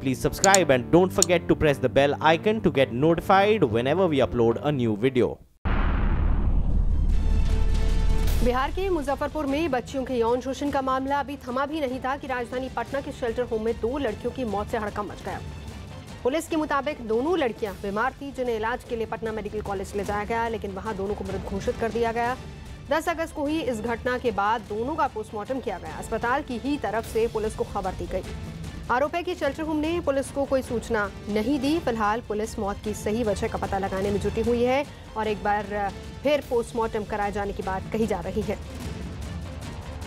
please subscribe and don't forget to press the bell icon to get notified whenever we upload a new video. Bihar के मुजफ्फरपुर में बच्चियों के यौन शोषण का मामला अभी थमा भी नहीं था कि राजधानी पटना के शेल्टर होम में 2 लड़कियों की मौत से हड़कंप मच गया। पुलिस के मुताबिक दोनों लड़कियां बीमार थी जिन्हें इलाज के लिए पटना मेडिकल कॉलेज ले जाया गया, लेकिन वहां दोनों को मृत घोषित कर दिया गया। 10 अगस्त को ही इस घटना के बाद दोनों का पोस्टमार्टम किया गया। अस्पताल की ही तरफ से पुलिस को खबर दी गई। आरोप है कि शेल्टर होम ने पुलिस को कोई सूचना नहीं दी। फिलहाल पुलिस मौत की सही वजह का पता लगाने में जुटी हुई है और एक बार फिर पोस्टमार्टम कराए जाने की बात कही जा रही है।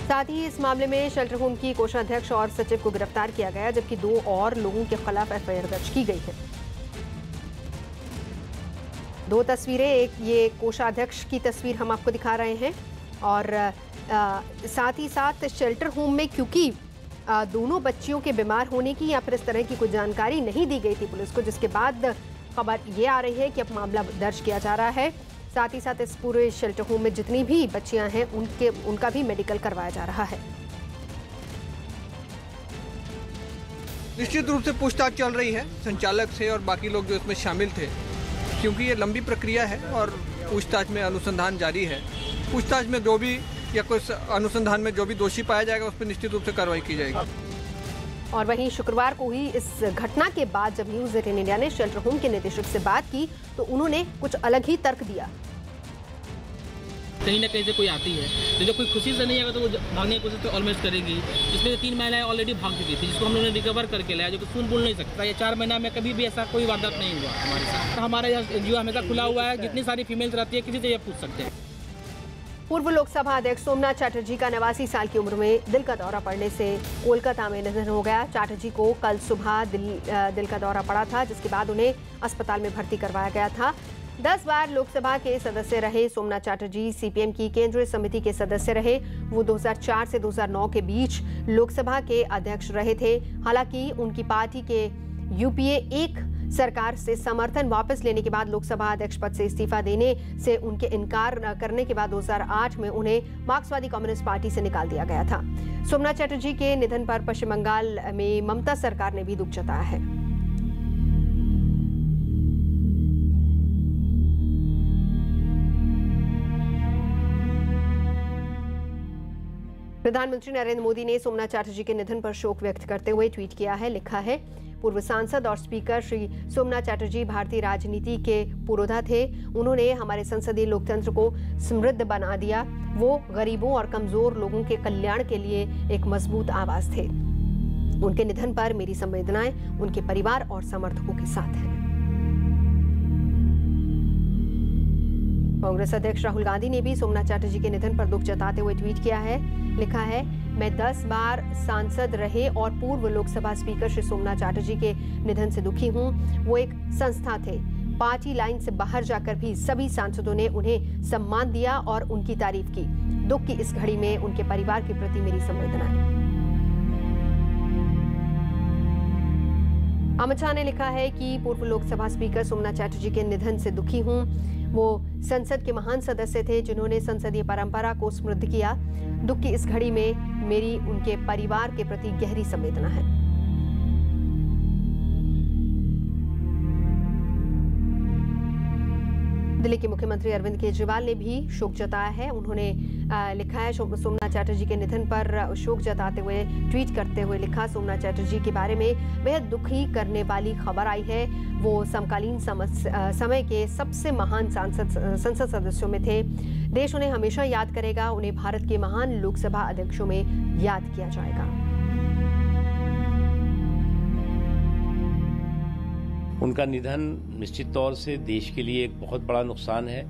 साथ ही इस मामले में शेल्टर होम की कोषाध्यक्ष और सचिव को गिरफ्तार किया गया, जबकि 2 और लोगों के खिलाफ एफआईआर दर्ज की गई है। 2 तस्वीरें, एक ये कोषाध्यक्ष की तस्वीर हम आपको दिखा रहे हैं और साथ ही साथ शेल्टर होम में क्योंकि दोनों बच्चियों के बीमार होने की या फिर इस तरह की कोई जानकारी नहीं दी गई थी पुलिस को, जिसके बाद खबर ये आ रही है कि अब मामला दर्ज किया जा रहा है। साथ ही साथ इस पूरे शेल्टर होम में जितनी भी बच्चियां हैं उनका भी मेडिकल करवाया जा रहा है। निश्चित रूप से पूछताछ चल रही है संचालक से और बाकी लोग जो इसमें शामिल थे, क्योंकि ये लंबी प्रक्रिया है और पूछताछ में अनुसंधान जारी है। पूछताछ में जो भी या कुछ अनुसंधान में जो भी दोषी पाया जाएगा उस पर निश्चित रूप से कार्रवाई की जाएगी। और वहीं शुक्रवार को ही इस घटना के बाद जब न्यूज़18 इंडिया ने शेल्टर होम के निदेशक से बात की तो उन्होंने कुछ अलग ही तर्क दिया। कहीं ना कहीं से कोई आती है तो जब कोई खुशी से नहीं आएगा तो वो भागने की कोशिश तो ऑलमोस्ट करेगी। इसमें 3 महिलाएं ऑलरेडी भाग चुकी थी जिसको हम लोगों ने रिकवर करके लाया, जो कि सुन बोल नहीं सकता। ये 4 महीना में कभी भी ऐसा कोई वारदात नहीं हुआ हमारे साथ। हमारा यह एनजीओ हमेशा खुला हुआ है, जितनी सारी फीमेल्स रहती है किसी से ये पूछ सकते हैं। पूर्व लोकसभा अध्यक्ष सोमनाथ चटर्जी का 89 साल की उम्र में दिल का दौरा पड़ने से कोलकाता में निधन हो गया। चटर्जी को कल सुबह दिल का दौरा पड़ा था, जिसके बाद उन्हें अस्पताल में भर्ती करवाया गया था। 10 बार लोकसभा के सदस्य रहे सोमनाथ चटर्जी सीपीएम की केंद्रीय समिति के सदस्य रहे। वो 2004 से 2009 के बीच लोकसभा के अध्यक्ष रहे थे। हालांकि उनकी पार्टी के यूपीए 1 सरकार से समर्थन वापस लेने के बाद लोकसभा अध्यक्ष पद से इस्तीफा देने से उनके इनकार करने के बाद 2008 में उन्हें मार्क्सवादी कम्युनिस्ट पार्टी से निकाल दिया गया था। सोमनाथ चटर्जी के निधन पर पश्चिम बंगाल में ममता सरकार ने भी दुख जताया है। प्रधानमंत्री नरेंद्र मोदी ने सोमनाथ चटर्जी के निधन पर शोक व्यक्त करते हुए ट्वीट किया है। लिखा है, पूर्व सांसद और स्पीकर श्री सोमनाथ चटर्जी भारतीय राजनीति के पुरोधा थे। उन्होंने हमारे संसदीय लोकतंत्र को समृद्ध बना दिया। वो गरीबों और कमजोर लोगों के कल्याण के लिए एक मजबूत आवाज थे। उनके निधन पर मेरी संवेदनाएं उनके परिवार और समर्थकों के साथ हैं। कांग्रेस अध्यक्ष राहुल गांधी ने भी सोमनाथ चटर्जी के निधन पर दुख जताते हुए ट्वीट किया है। लिखा है, मैं 10 बार सांसद रहे और पूर्व लोकसभा स्पीकर श्री सोमनाथ चटर्जी के निधन से दुखी हूं। वो एक संस्था थे। पार्टी लाइन से बाहर जाकर भी सभी सांसदों ने उन्हें सम्मान दिया और उनकी तारीफ की। दुख की इस घड़ी में उनके परिवार के प्रति मेरी संवेदनाएं। अमित शाह ने लिखा है कि पूर्व लोकसभा स्पीकर सोमनाथ चटर्जी के निधन से दुखी हूं। वो संसद के महान सदस्य थे जिन्होंने संसदीय परंपरा को समृद्ध किया। दुख की इस घड़ी में मेरी उनके परिवार के प्रति गहरी संवेदना है। दिल्ली के मुख्यमंत्री अरविंद केजरीवाल ने भी शोक जताया है। उन्होंने लिखा है, सोमनाथ चटर्जी के निधन पर शोक जताते हुए ट्वीट करते हुए लिखा, सोमनाथ चटर्जी के बारे में बेहद दुखी करने वाली खबर आई है। वो समकालीन समय के सबसे महान संसद सदस्यों में थे। देश उन्हें हमेशा याद करेगा। उन्हें भारत के महान लोकसभा अध्यक्षों में याद किया जाएगा। उनका निधन निश्चित तौर से देश के लिए एक बहुत बड़ा नुकसान है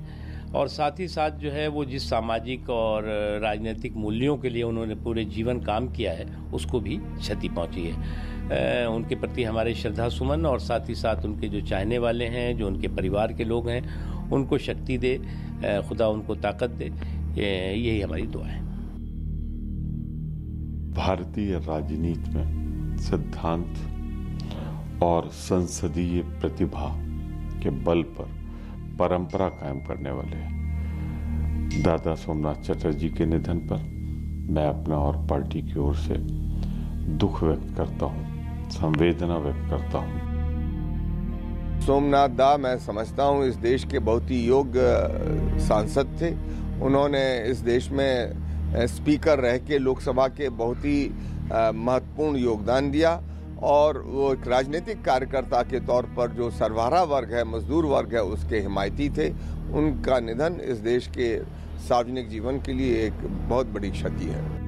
और साथ ही साथ जो है वो जिस सामाजिक और राजनीतिक मूल्यों के लिए उन्होंने पूरे जीवन काम किया है उसको भी क्षति पहुंची है। उनके प्रति हमारे श्रद्धा सुमन और साथ ही साथ उनके जो चाहने वाले हैं, जो उनके परिवार के लोग हैं, उनको शक्ति दे, खुदा उनको ताकत दे, यही हमारी दुआ है। भारतीय राजनीति में सिद्धांत और संसदीय प्रतिभा के बल पर परंपरा कायम करने वाले दादा सोमनाथ चटर्जी के निधन पर मैं अपना और पार्टी की ओर से दुख व्यक्त करता हूं संवेदना व्यक्त करता हूँ। सोमनाथ दा मैं समझता हूँ इस देश के बहुत ही योग्य सांसद थे। उन्होंने इस देश में स्पीकर रह के लोकसभा के बहुत ही महत्वपूर्ण योगदान दिया और वो एक राजनीतिक कार्यकर्ता के तौर पर जो सर्वहारा वर्ग है, मजदूर वर्ग है, उसके हिमायती थे। उनका निधन इस देश के सार्वजनिक जीवन के लिए एक बहुत बड़ी क्षति है।